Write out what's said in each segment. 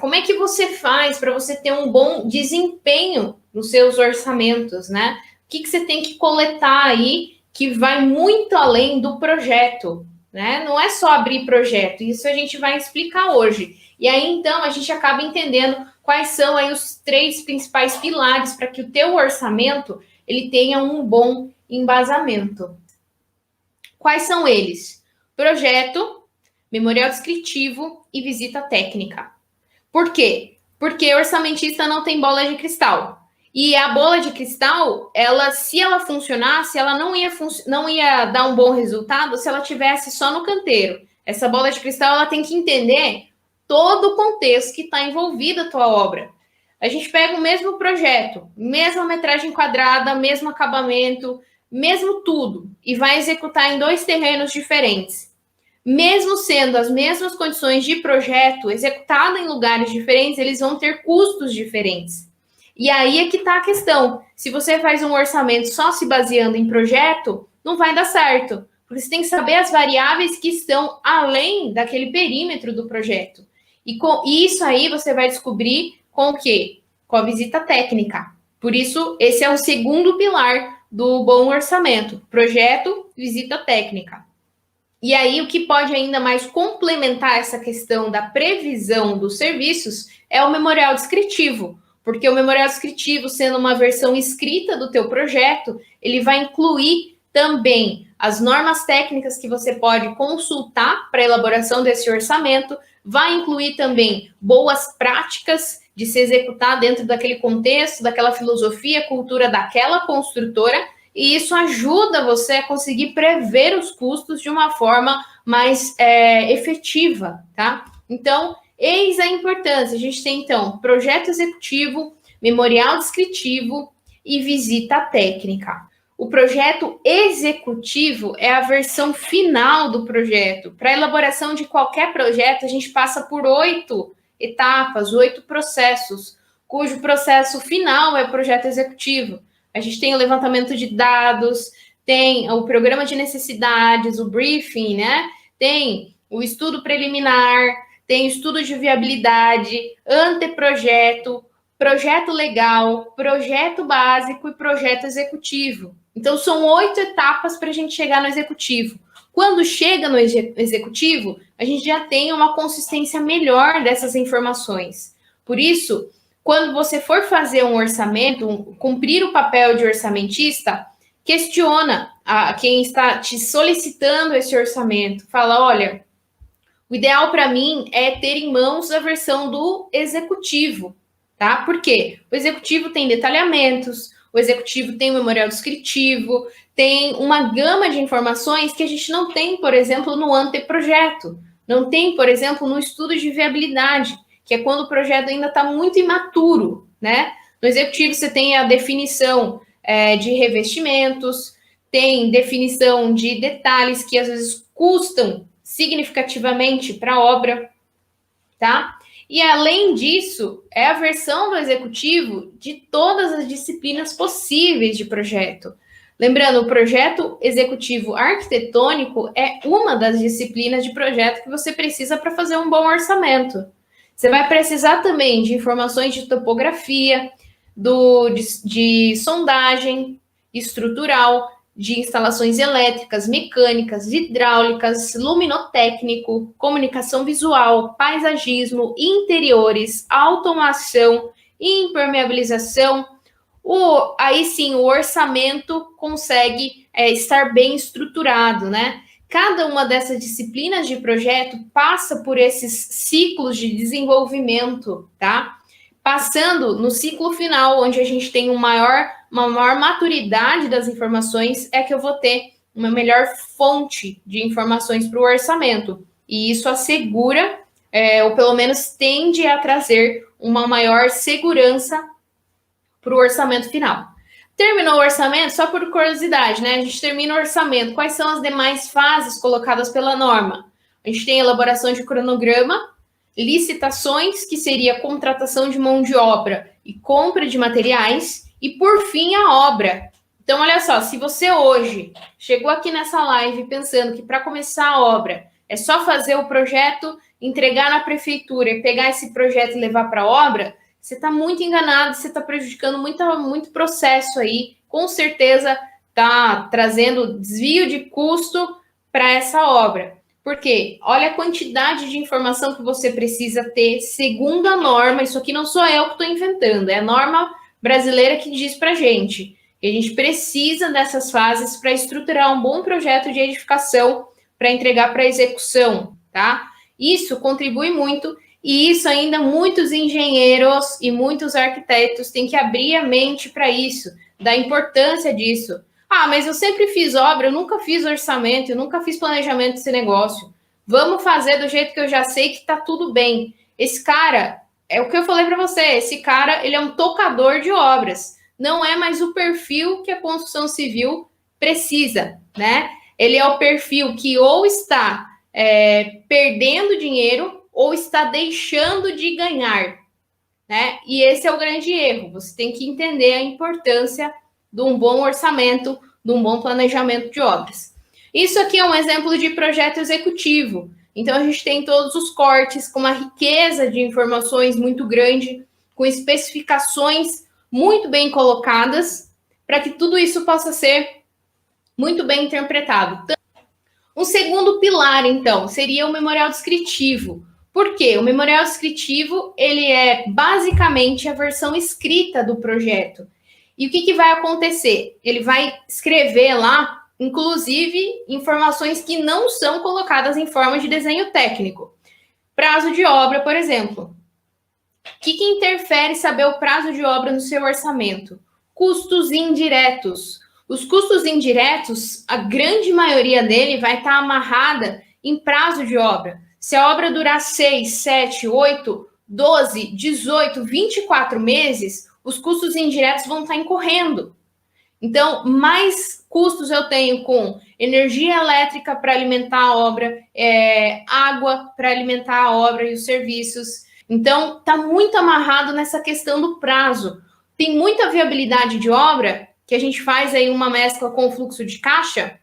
como é que você faz para você ter um bom desempenho nos seus orçamentos, né? O que você tem que coletar aí que vai muito além do projeto, né? Não é só abrir projeto, isso a gente vai explicar hoje. E aí, então, a gente acaba entendendo quais são aí os 3 principais pilares para que o teu orçamento ele tenha um bom embasamento. Quais são eles? Projeto, memorial descritivo e visita técnica. Por quê? Porque o orçamentista não tem bola de cristal. E a bola de cristal, ela, se ela funcionasse, ela não ia dar um bom resultado se ela tivesse só no canteiro. Essa bola de cristal, ela tem que entender todo o contexto que está envolvido a tua obra. A gente pega o mesmo projeto, mesma metragem quadrada, mesmo acabamento, mesmo tudo, e vai executar em 2 terrenos diferentes. Mesmo sendo as mesmas condições de projeto, executado em lugares diferentes, eles vão ter custos diferentes. E aí é que está a questão. Se você faz um orçamento só se baseando em projeto, não vai dar certo. Porque você tem que saber as variáveis que estão além daquele perímetro do projeto. E com isso aí você vai descobrir com o quê? Com a visita técnica. Por isso, esse é o segundo pilar do bom orçamento. Projeto, visita técnica. E aí, o que pode ainda mais complementar essa questão da previsão dos serviços é o memorial descritivo, porque o memorial descritivo, sendo uma versão escrita do teu projeto, ele vai incluir também as normas técnicas que você pode consultar para a elaboração desse orçamento, vai incluir também boas práticas de se executar dentro daquele contexto, daquela filosofia, cultura daquela construtora, e isso ajuda você a conseguir prever os custos de uma forma mais efetiva, tá? Então, eis a importância. A gente tem, então, projeto executivo, memorial descritivo e visita técnica. O projeto executivo é a versão final do projeto. Para a elaboração de qualquer projeto, a gente passa por 8 etapas, 8 processos, cujo processo final é o projeto executivo. A gente tem o levantamento de dados, tem o programa de necessidades, o briefing, né? Tem o estudo preliminar, tem o estudo de viabilidade, anteprojeto, projeto legal, projeto básico e projeto executivo. Então, são 8 etapas para a gente chegar no executivo. Quando chega no executivo, a gente já tem uma consistência melhor dessas informações. Por isso, quando você for fazer um orçamento, cumprir o papel de orçamentista, questiona a quem está te solicitando esse orçamento. Fala, olha, o ideal para mim é ter em mãos a versão do executivo, tá? Por quê? O executivo tem detalhamentos, o executivo tem um memorial descritivo, tem uma gama de informações que a gente não tem, por exemplo, no anteprojeto, não tem, por exemplo, no estudo de viabilidade, que é quando o projeto ainda está muito imaturo, né? No executivo você tem a definição de revestimentos, tem definição de detalhes que às vezes custam significativamente para a obra, tá? E além disso, é a versão do executivo de todas as disciplinas possíveis de projeto. Lembrando, o projeto executivo arquitetônico é uma das disciplinas de projeto que você precisa para fazer um bom orçamento. Você vai precisar também de informações de topografia, de sondagem estrutural, de instalações elétricas, mecânicas, hidráulicas, luminotécnico, comunicação visual, paisagismo, interiores, automação, impermeabilização. Aí sim, o orçamento consegue estar bem estruturado, né? Cada uma dessas disciplinas de projeto passa por esses ciclos de desenvolvimento, tá? Passando no ciclo final, onde a gente tem uma maior maturidade das informações, é que eu vou ter uma melhor fonte de informações para o orçamento. E isso assegura, ou pelo menos tende a trazer uma maior segurança para o orçamento final. Terminou o orçamento, só por curiosidade, né? A gente termina o orçamento. Quais são as demais fases colocadas pela norma? A gente tem elaboração de cronograma, licitações, que seria contratação de mão de obra e compra de materiais, e por fim a obra. Então, olha só, se você hoje chegou aqui nessa live pensando que para começar a obra é só fazer o projeto entregar na prefeitura e pegar esse projeto e levar para a obra, você está muito enganado, você está prejudicando muito processo aí, com certeza está trazendo desvio de custo para essa obra. Por quê? Olha a quantidade de informação que você precisa ter segundo a norma. Isso aqui não sou eu que estou inventando, é a norma brasileira que diz para a gente. E a gente precisa dessas fases para estruturar um bom projeto de edificação para entregar para execução, tá? Isso contribui muito e isso ainda muitos engenheiros e muitos arquitetos têm que abrir a mente para isso, da importância disso. Ah, mas eu sempre fiz obra, eu nunca fiz orçamento, eu nunca fiz planejamento desse negócio. Vamos fazer do jeito que eu já sei que tá tudo bem. Esse cara, é o que eu falei para você, esse cara, ele é um tocador de obras. Não é mais o perfil que a construção civil precisa, né? Ele é o perfil que ou está perdendo dinheiro ou está deixando de ganhar, né? E esse é o grande erro. Você tem que entender a importância de um bom orçamento, de um bom planejamento de obras. Isso aqui é um exemplo de projeto executivo. Então, a gente tem todos os cortes com uma riqueza de informações muito grande, com especificações muito bem colocadas, para que tudo isso possa ser muito bem interpretado. Um segundo pilar, então, seria o memorial descritivo. Por quê? O memorial descritivo, ele é basicamente a versão escrita do projeto. E o que vai acontecer? Ele vai escrever lá, inclusive, informações que não são colocadas em forma de desenho técnico. Prazo de obra, por exemplo. O que interfere saber o prazo de obra no seu orçamento? Custos indiretos. Os custos indiretos, a grande maioria dele vai estar amarrada em prazo de obra. Se a obra durar 6, 7, 8, 12, 18, 24 meses, os custos indiretos vão estar incorrendo. Então, mais custos eu tenho com energia elétrica para alimentar a obra, água para alimentar a obra e os serviços. Então, está muito amarrado nessa questão do prazo. Tem muita viabilidade de obra, que a gente faz aí uma mescla com o fluxo de caixa,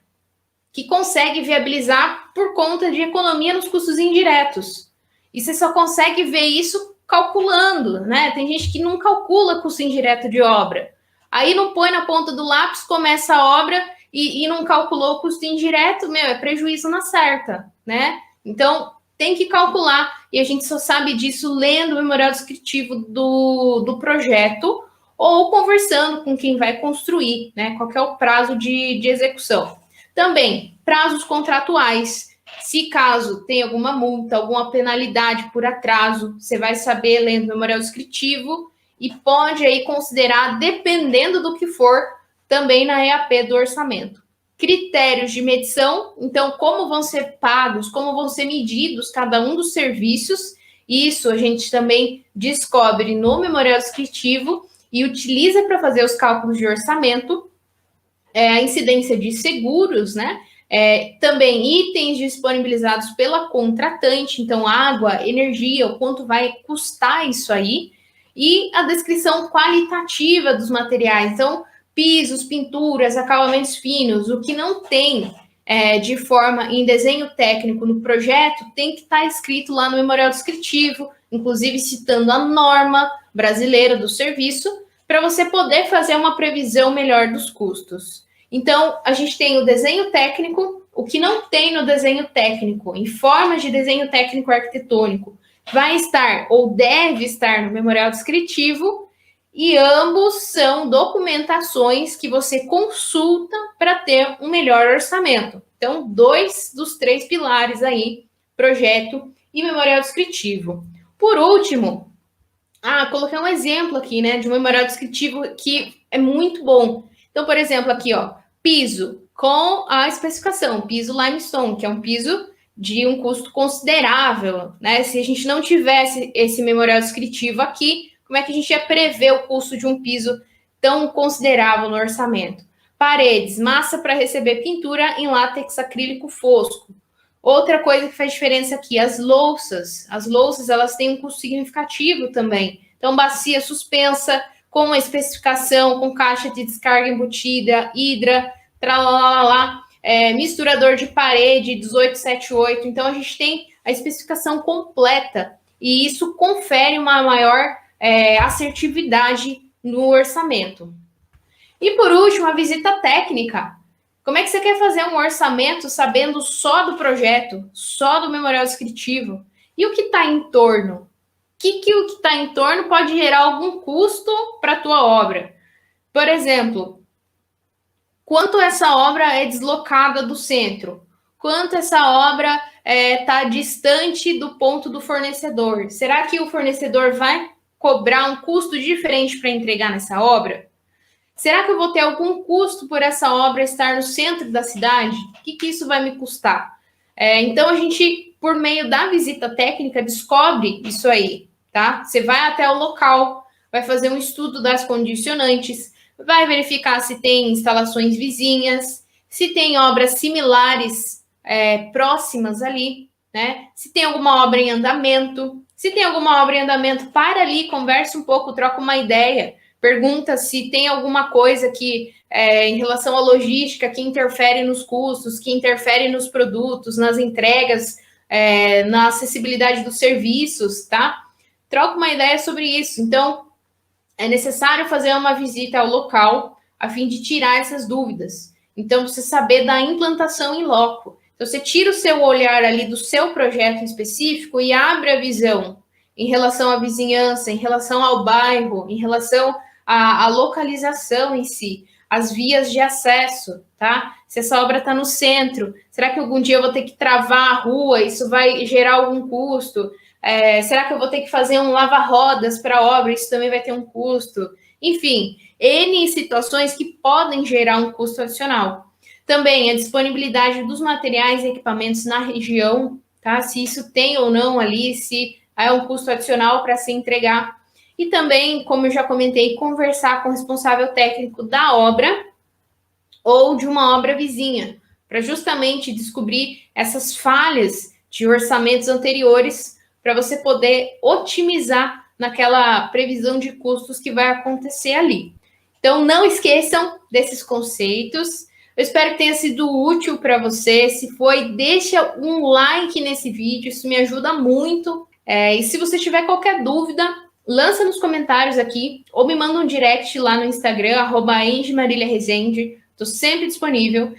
que consegue viabilizar por conta de economia nos custos indiretos. E você só consegue ver isso calculando, né? Tem gente que não calcula custo indireto de obra. Aí não põe na ponta do lápis, começa a obra e não calculou o custo indireto, é prejuízo na certa, né? Então, tem que calcular, e a gente só sabe disso lendo o memorial descritivo do projeto ou conversando com quem vai construir, né? Qual que é o prazo de execução. Também, prazos contratuais. Se caso tem alguma multa, alguma penalidade por atraso, você vai saber lendo o memorial descritivo e pode aí considerar, dependendo do que for, também na EAP do orçamento. Critérios de medição, então como vão ser pagos, como vão ser medidos cada um dos serviços, isso a gente também descobre no memorial descritivo e utiliza para fazer os cálculos de orçamento, a incidência de seguros, né? Também itens disponibilizados pela contratante, então água, energia, o quanto vai custar isso aí, e a descrição qualitativa dos materiais, então pisos, pinturas, acabamentos finos, o que não tem de forma em desenho técnico no projeto, tem que estar escrito lá no memorial descritivo, inclusive citando a norma brasileira do serviço, para você poder fazer uma previsão melhor dos custos. Então, a gente tem o desenho técnico, o que não tem no desenho técnico, em forma de desenho técnico arquitetônico, vai estar ou deve estar no memorial descritivo, e ambos são documentações que você consulta para ter um melhor orçamento. Então, 2 dos 3 pilares aí, projeto e memorial descritivo. Por último, coloquei um exemplo aqui, né, de um memorial descritivo que é muito bom. Então, por exemplo, aqui, ó, piso com a especificação, piso limestone, que é um piso de um custo considerável, né? Se a gente não tivesse esse memorial descritivo aqui, como é que a gente ia prever o custo de um piso tão considerável no orçamento? Paredes, massa para receber pintura em látex acrílico fosco. Outra coisa que faz diferença aqui, as louças. As louças, elas têm um custo significativo também. Então, bacia suspensa, com a especificação, com caixa de descarga embutida, hidra, misturador de parede 1878. Então, a gente tem a especificação completa, e isso confere uma maior assertividade no orçamento. E por último, a visita técnica. Como é que você quer fazer um orçamento sabendo só do projeto, só do memorial descritivo? E o que está em torno? O que está em torno pode gerar algum custo para a tua obra? Por exemplo, quanto essa obra é deslocada do centro? Quanto essa obra está distante do ponto do fornecedor? Será que o fornecedor vai cobrar um custo diferente para entregar nessa obra? Será que eu vou ter algum custo por essa obra estar no centro da cidade? O que isso vai me custar? Então, a gente, por meio da visita técnica, descobre isso aí, tá? Você vai até o local, vai fazer um estudo das condicionantes, vai verificar se tem instalações vizinhas, se tem obras similares próximas ali, né? Se tem alguma obra em andamento. Se tem alguma obra em andamento, para ali, conversa um pouco, troca uma ideia. Pergunta se tem alguma coisa que, em relação à logística, que interfere nos custos, que interfere nos produtos, nas entregas, na acessibilidade dos serviços, tá? Troca uma ideia sobre isso. Então, é necessário fazer uma visita ao local a fim de tirar essas dúvidas. Então, você saber da implantação em loco. Então, você tira o seu olhar ali do seu projeto em específico e abre a visão em relação à vizinhança, em relação ao bairro, em relação à localização em si, as vias de acesso, tá? Se essa obra está no centro, será que algum dia eu vou ter que travar a rua? Isso vai gerar algum custo? Será que eu vou ter que fazer um lava-rodas para a obra? Isso também vai ter um custo. Enfim, N situações que podem gerar um custo adicional. Também a disponibilidade dos materiais e equipamentos na região, tá? Se isso tem ou não ali, se há um custo adicional para se entregar. E também, como eu já comentei, conversar com o responsável técnico da obra ou de uma obra vizinha, para justamente descobrir essas falhas de orçamentos anteriores, para você poder otimizar naquela previsão de custos que vai acontecer ali. Então, não esqueçam desses conceitos. Eu espero que tenha sido útil para você. Se foi, deixa um like nesse vídeo, isso me ajuda muito. E se você tiver qualquer dúvida, lança nos comentários aqui, ou me manda um direct lá no Instagram, @EngeMaríliaRezende. Estou sempre disponível.